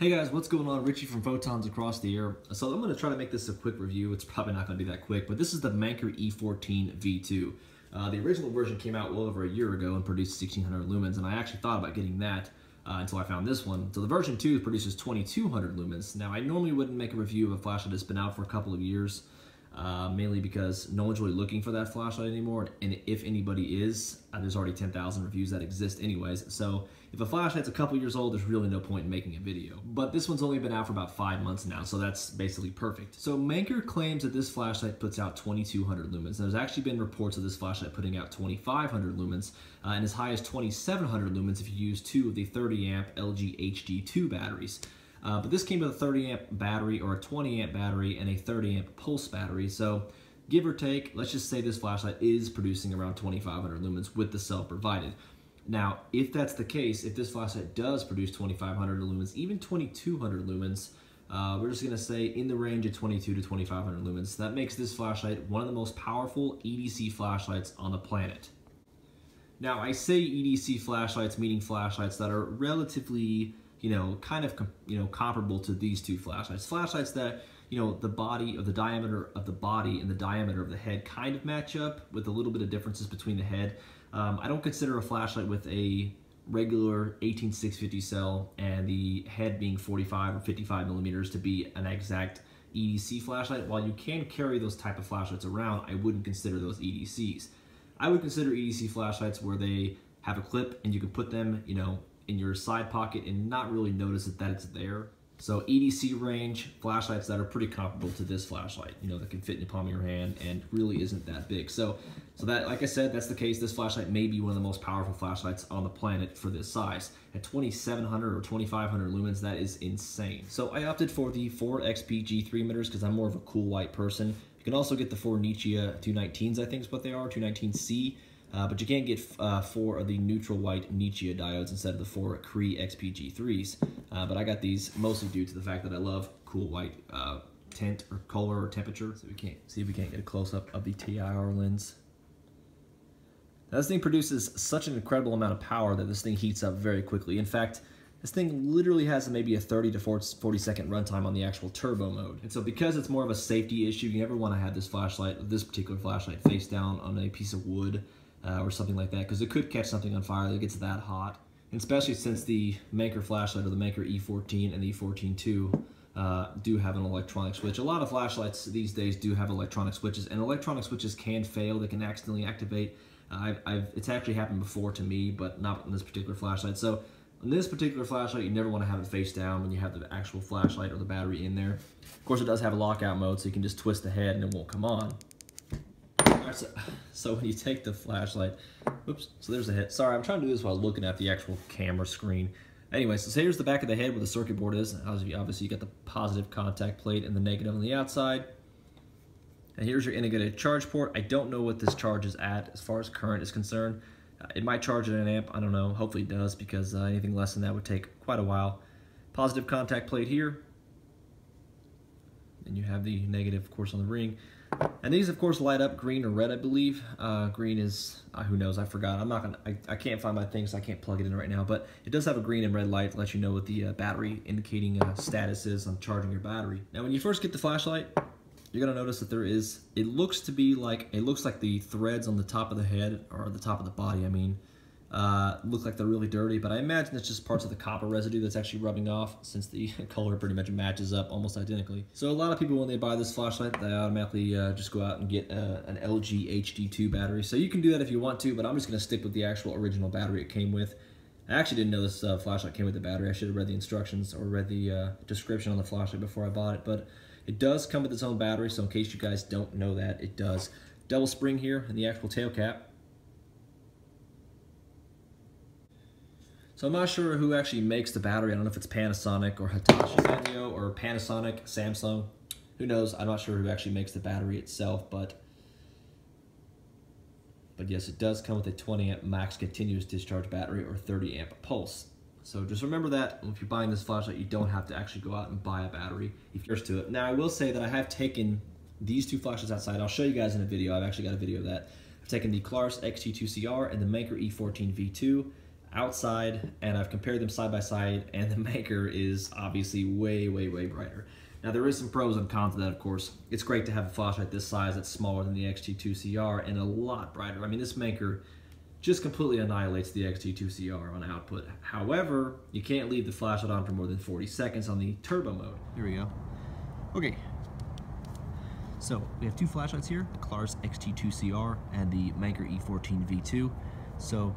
Hey guys, what's going on? Richie from Photons Across the Air. So I'm going to try to make this a quick review. It's probably not going to be that quick, but this is the Manker E14 II. The original version came out well over a year ago and produced 1600 lumens, and I actually thought about getting that until I found this one. So the version 2 produces 2200 lumens. Now I normally wouldn't make a review of a flashlight that's been out for a couple of years, mainly because no one's really looking for that flashlight anymore, and if anybody is, there's already 10,000 reviews that exist anyways. So if a flashlight's a couple years old, there's really no point in making a video. But this one's only been out for about 5 months now, so that's basically perfect. So Manker claims that this flashlight puts out 2200 lumens. There's actually been reports of this flashlight putting out 2500 lumens, and as high as 2700 lumens if you use 2 of the 30 amp LG HD2 batteries. But this came with a 30 amp battery or a 20 amp battery and a 30 amp pulse battery. So give or take, let's just say this flashlight is producing around 2500 lumens with the cell provided. Now, if that's the case, if this flashlight does produce 2500 lumens, even 2200 lumens, we're just gonna say in the range of 22 to 2500 lumens, that makes this flashlight one of the most powerful EDC flashlights on the planet. Now, I say EDC flashlights, meaning flashlights that are relatively, comparable to these two flashlights. Flashlights that, the body of the diameter of the body and the diameter of the head kind of match up with a little bit of differences between the head. I don't consider a flashlight with a regular 18650 cell and the head being 45 or 55 millimeters to be an exact EDC flashlight. While you can carry those type of flashlights around, I wouldn't consider those EDCs. I would consider EDC flashlights where they have a clip and you can put them, in your side pocket and not really notice that it's there. So EDC range flashlights that are pretty comparable to this flashlight, that can fit in the palm of your hand and really isn't that big. So that, like I said, that's the case. This flashlight may be one of the most powerful flashlights on the planet for this size. At 2700 or 2500 lumens, that is insane. So I opted for the 4XP G3 emitters because I'm more of a cool white person. You can also get the 4 Nichia 219s, I think is what they are, 219C. But you can't get 4 of the neutral white Nichia diodes instead of the 4 Cree XPG3s. But I got these mostly due to the fact that I love cool white tint or color or temperature. So we can't see if we can't get a close-up of the TIR lens. Now this thing produces such an incredible amount of power that this thing heats up very quickly. In fact, this thing literally has maybe a 30 to 40 second runtime on the actual turbo mode. And so because it's more of a safety issue, you never want to have this particular flashlight face down on a piece of wood or something like that, because it could catch something on fire that gets that hot. And especially since the Manker flashlight, or the Manker E14 and the E14 II, do have an electronic switch. A lot of flashlights these days do have electronic switches, and electronic switches can fail. They can accidentally activate. It's actually happened before to me, but not on this particular flashlight. So on this particular flashlight, you never want to have it face down when you have the actual flashlight or the battery in there. Of course, it does have a lockout mode, so you can just twist the head and it won't come on. So when you take the flashlight, oops, so there's the head. Sorry, I'm trying to do this while looking at the actual camera screen. Anyway, so here's the back of the head where the circuit board is. Obviously, you got the positive contact plate and the negative on the outside. And here's your integrated charge port. I don't know what this charge is at as far as current is concerned. It might charge at an amp, I don't know. Hopefully it does, because anything less than that would take quite a while. Positive contact plate here. And you have the negative, of course, on the ring. And these, of course, light up green or red, I believe. Green is, who knows, I forgot. I can't find my thing, so I can't plug it in right now. But it does have a green and red light to let you know what the battery indicating status is on charging your battery. Now, when you first get the flashlight, you're gonna notice that it looks like the threads on the top of the head, or the top of the body, look like they're really dirty, but I imagine it's just parts of the copper residue that's actually rubbing off, since the color pretty much matches up almost identically. So a lot of people, when they buy this flashlight, they automatically just go out and get an LG HD2 battery. So you can do that if you want to, but I'm just gonna stick with the actual original battery it came with. I actually didn't know this flashlight came with the battery. I should have read the instructions or read the description on the flashlight before I bought it, but it does come with its own battery, so in case you guys don't know that, it does. Double spring here in the actual tail cap. So I'm not sure who actually makes the battery. I don't know if it's Panasonic or Hitachi Sanyo or Panasonic, Samsung. Who knows? I'm not sure who actually makes the battery itself, but yes, it does come with a 20 amp max continuous discharge battery or 30 amp pulse. So just remember that if you're buying this flashlight, you don't have to actually go out and buy a battery if you're to it. Now, I will say that I have taken these two flashlights outside. I'll show you guys in a video. I've actually got a video of that. I've taken the Clarus XT2CR and the Manker E14 II outside, and I've compared them side by side, and the Manker is obviously way, way, way brighter. Now there is some pros and cons to that, of course. It's great to have a flashlight this size that's smaller than the XT2CR and a lot brighter. I mean, this Manker just completely annihilates the XT2CR on output. However, you can't leave the flashlight on for more than 40 seconds on the turbo mode. Here we go. Okay. So we have two flashlights here, the Clarus XT2CR and the Manker E14 V2. So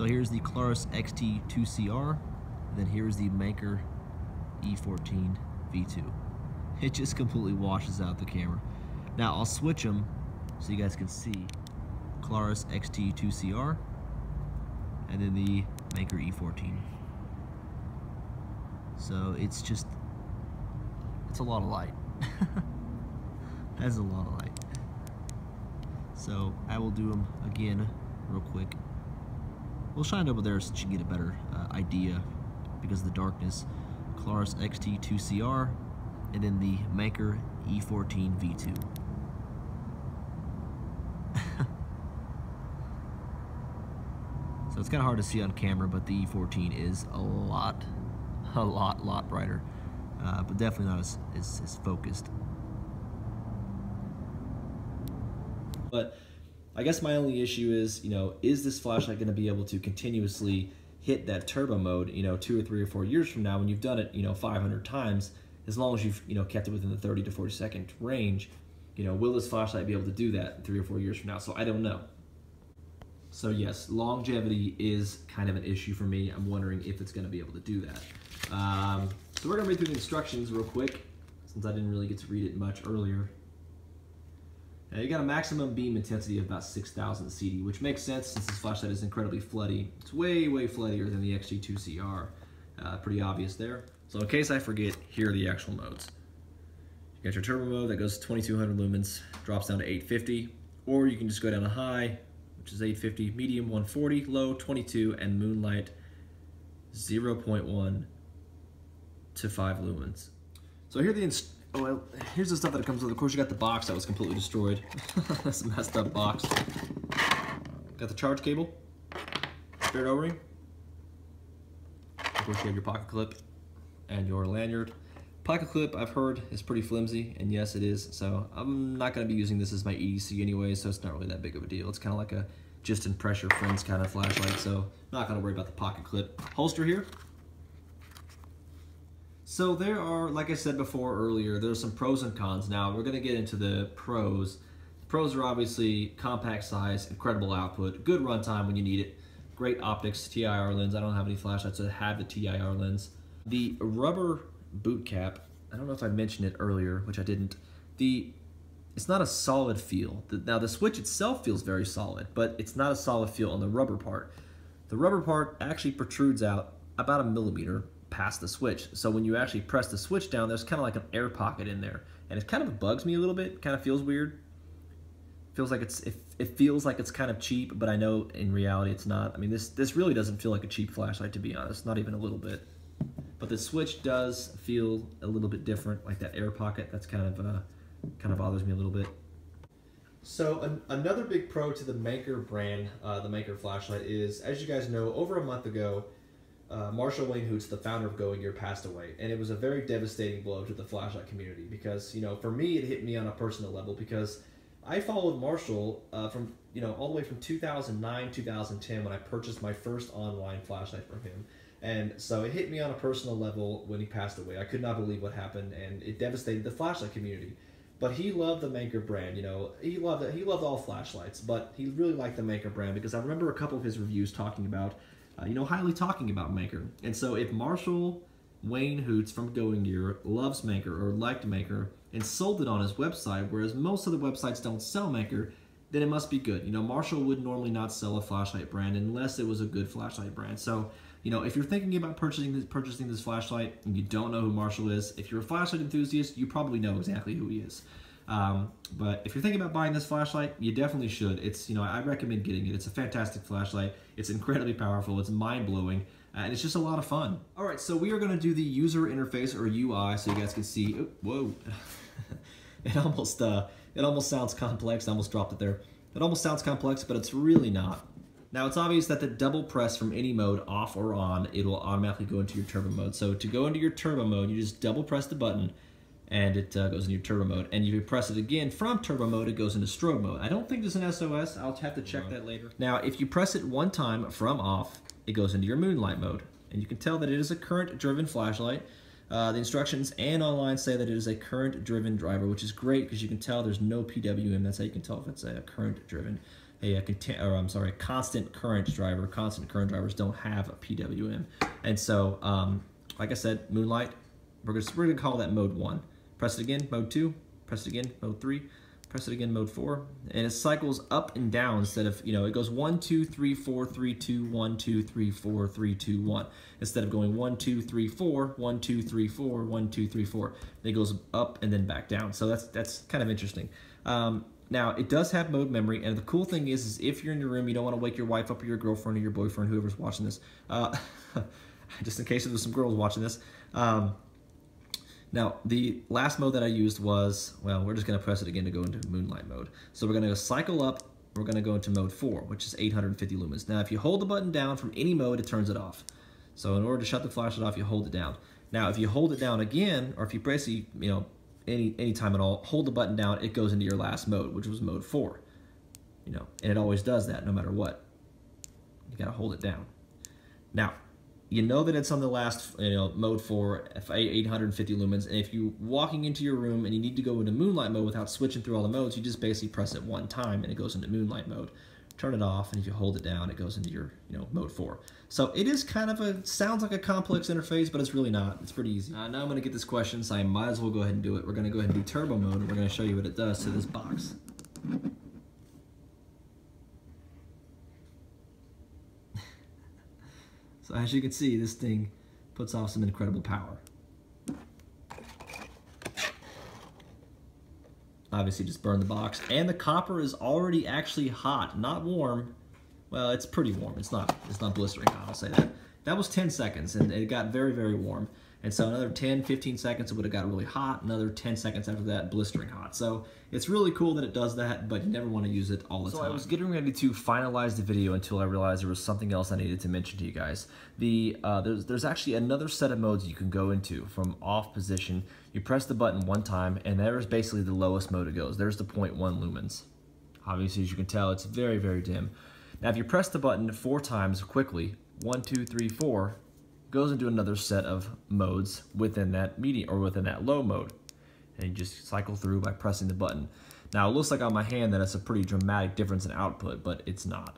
here's the Clarus XT2CR, and then here's the Manker E14 V2. It just completely washes out the camera. Now I'll switch them so you guys can see Clarus XT2CR and then the Manker E14. So it's a lot of light. That's a lot of light. So I will do them again real quick. We'll shine over there so you can get a better idea because of the darkness. Clarus XT2CR and then the Manker E14 V2. So it's kind of hard to see on camera, but the E14 is a lot brighter, but definitely not as focused. But I guess my only issue is, is this flashlight going to be able to continuously hit that turbo mode, 2 or 3 or 4 years from now when you've done it, 500 times, as long as you've, kept it within the 30 to 40 second range, will this flashlight be able to do that 3 or 4 years from now? So I don't know. So yes, longevity is kind of an issue for me. I'm wondering if it's going to be able to do that. So we're going to read through the instructions real quick, since I didn't really get to read it much earlier. Now you got a maximum beam intensity of about 6,000 CD, which makes sense since this flashlight is incredibly floody. It's way, way floodier than the XT2CR. Pretty obvious there. So in case I forget, here are the actual modes. You got your turbo mode that goes to 2200 lumens, drops down to 850, or you can just go down to high, which is 850, medium 140, low 22, and Moonlight 0.1 to 5 lumens. So here are the here's the stuff that it comes with. Of course, you got the box that was completely destroyed. That's a messed up box. Got the charge cable, spare O-ring. Of course, you have your pocket clip and your lanyard. Pocket clip, I've heard, is pretty flimsy, and yes, it is. So I'm not going to be using this as my EDC anyway, so it's not really that big of a deal. It's kind of like a just in pressure friends kind of flashlight, so not going to worry about the pocket clip. Holster here. So there are, like I said before earlier, there's some pros and cons. Now we're going to get into the pros. The pros are obviously compact size, incredible output, good runtime when you need it, great optics, TIR lens. I don't have any flashlights that have the TIR lens. The rubber boot cap, I don't know if I mentioned it earlier, which I didn't. It's not a solid feel. Now the switch itself feels very solid, but it's not a solid feel on the rubber part. The rubber part actually protrudes out about 1 millimeter past the switch. So when you actually press the switch down, there's kind of like an air pocket in there, and it kind of bugs me a little bit. It kind of feels weird. Feels like it feels like it's kind of cheap, but I know in reality it's not. I mean, this really doesn't feel like a cheap flashlight, to be honest, not even a little bit. But the switch does feel a little bit different, like that air pocket. That's kind of bothers me a little bit. So another big pro to the Manker brand, the Manker flashlight, is, as you guys know, over a month ago, Marshall Wayne Hoots, the founder of Going Gear, passed away, and it was a very devastating blow to the flashlight community because, for me, it hit me on a personal level because I followed Marshall from, all the way from 2009, 2010 when I purchased my first online flashlight from him. And so it hit me on a personal level when he passed away. I could not believe what happened, and it devastated the flashlight community. But he loved the Manker brand, he loved it. He loved all flashlights, but he really liked the Manker brand because I remember a couple of his reviews talking about, highly talking about Manker. And so if Marshall Wayne Hoots from Going Gear loves Manker or liked Manker and sold it on his website, whereas most of the websites don't sell Manker, then it must be good. Marshall would normally not sell a flashlight brand unless it was a good flashlight brand. So, if you're thinking about purchasing this flashlight and you don't know who Marshall is, if you're a flashlight enthusiast, you probably know exactly who he is. But if you're thinking about buying this flashlight, you definitely should. It's, I recommend getting it. It's a fantastic flashlight. It's incredibly powerful. It's mind-blowing. And it's just a lot of fun. All right, so we are going to do the user interface, or UI, so you guys can see. Oh, whoa. It almost sounds complex. I almost dropped it there. It almost sounds complex, but it's really not. Now it's obvious that the double press from any mode, off or on, it will automatically go into your turbo mode. So to go into your turbo mode, you just double press the button and it goes into your turbo mode. And if you press it again from turbo mode, it goes into strobe mode. I don't think there's an SOS, I'll have to check that later. Now if you press it one time from off, it goes into your Moonlight mode. And you can tell that it is a current driven flashlight. The instructions and online say that it is a current driven driver, which is great because you can tell there's no PWM. That's how you can tell if it's a current driven. A constant current driver. Constant current drivers don't have a PWM. And so, like I said, Moonlight, we're gonna call that mode 1. Press it again, mode 2. Press it again, mode 3. Press it again, mode 4. And it cycles up and down instead of, it goes 1, 2, 3, 4, 3, 2, 1, 2, 3, 4, 3, 2, 1. Instead of going 1, 2, 3, 4, 1, 2, 3, 4, 1, 2, 3, 4. It goes up and then back down. So that's kind of interesting. Now, it does have mode memory, and the cool thing is if you're in your room, you don't want to wake your wife up or your girlfriend or your boyfriend, whoever's watching this, just in case there's some girls watching this. Now, the last mode that I used was, well, we're just going to press it again to go into Moonlight mode. So we're going to cycle up, we're going to go into mode 4, which is 850 lumens. Now, if you hold the button down from any mode, it turns it off. So in order to shut the flashlight off, you hold it down. Now, if you hold it down again, or if you basically, any time at all, hold the button down, it goes into your last mode, which was mode 4. And it always does that no matter what. You gotta hold it down. Now, you know that it's on the last, mode 4, 850 lumens, and if you're walking into your room and you need to go into Moonlight mode without switching through all the modes, you just basically press it one time and it goes into Moonlight mode. Turn it off, and if you hold it down, it goes into your, mode 4. So it is kind of sounds like a complex interface, but it's really not. It's pretty easy. Now I'm going to get this question, so I might as well go ahead and do it. We're going to go ahead and do turbo mode, and we're going to show you what it does to this box. So as you can see, this thing puts off some incredible power. Obviously just burn the box, and the copper is already actually hot, not warm. Well, it's pretty warm. It's not blistering hot, I'll say that. That was 10 seconds, and it got very, very warm. And so another 10, 15 seconds, it would have got really hot. Another 10 seconds after that, blistering hot. So it's really cool that it does that, but you never want to use it all the time. So I was getting ready to finalize the video until I realized there was something else I needed to mention to you guys. There's actually another set of modes you can go into from off position. You press the button one time, and there's basically the lowest mode it goes. There's the 0.1 lumens. Obviously, as you can tell, it's very, very dim. Now, if you press the button 4 times quickly, 1, 2, 3, 4, goes into another set of modes within that medium or within that low mode. And you just cycle through by pressing the button. Now, it looks like on my hand that it's a pretty dramatic difference in output, but it's not.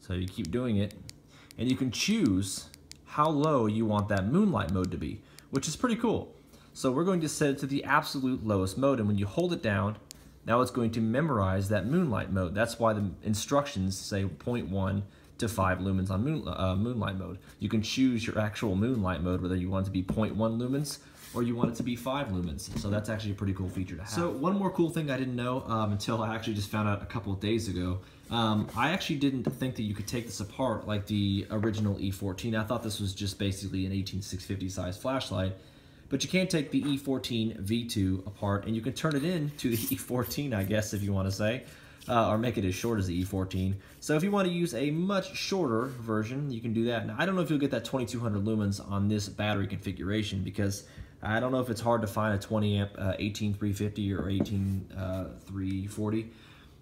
So you keep doing it, and you can choose how low you want that Moonlight mode to be, which is pretty cool. So we're going to set it to the absolute lowest mode, and when you hold it down, now it's going to memorize that Moonlight mode. That's why the instructions say 0.1 to 5 lumens on Moonlight mode. You can choose your actual Moonlight mode, whether you want it to be 0.1 lumens or you want it to be 5 lumens. So that's actually a pretty cool feature to have. So one more cool thing I didn't know until I actually just found out a couple of days ago. I actually didn't think that you could take this apart like the original E14. I thought this was just basically an 18650 size flashlight. But you can take the E14 V2 apart, and you can turn it into the E14, I guess, if you want to say, or make it as short as the E14. So if you want to use a much shorter version, you can do that. Now, I don't know if you'll get that 2200 lumens on this battery configuration, because I don't know if it's hard to find a 20 amp 18350 or 18340.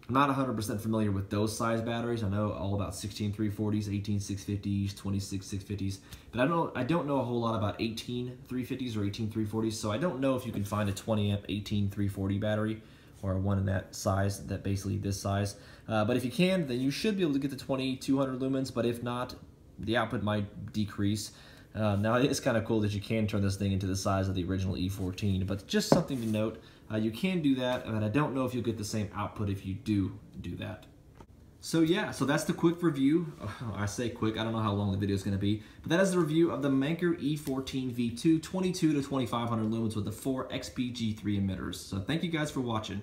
I'm not 100% familiar with those size batteries. I know all about 16340s, 18650s, 26650s, but I don't know a whole lot about 18350s or 18340s, so I don't know if you can find a 20 amp 18340 battery or one in that size, that basically this size. But if you can, then you should be able to get the 2200 lumens, but if not, the output might decrease. Now it is kind of cool that you can turn this thing into the size of the original E14, but just something to note. You can do that, and I don't know if you'll get the same output if you do that. So yeah, so that's the quick review. I say quick, I don't know how long the video is going to be, but that is the review of the Manker E14 V2 22 to 2500 lumens with the 4 XPG3 emitters. So thank you guys for watching.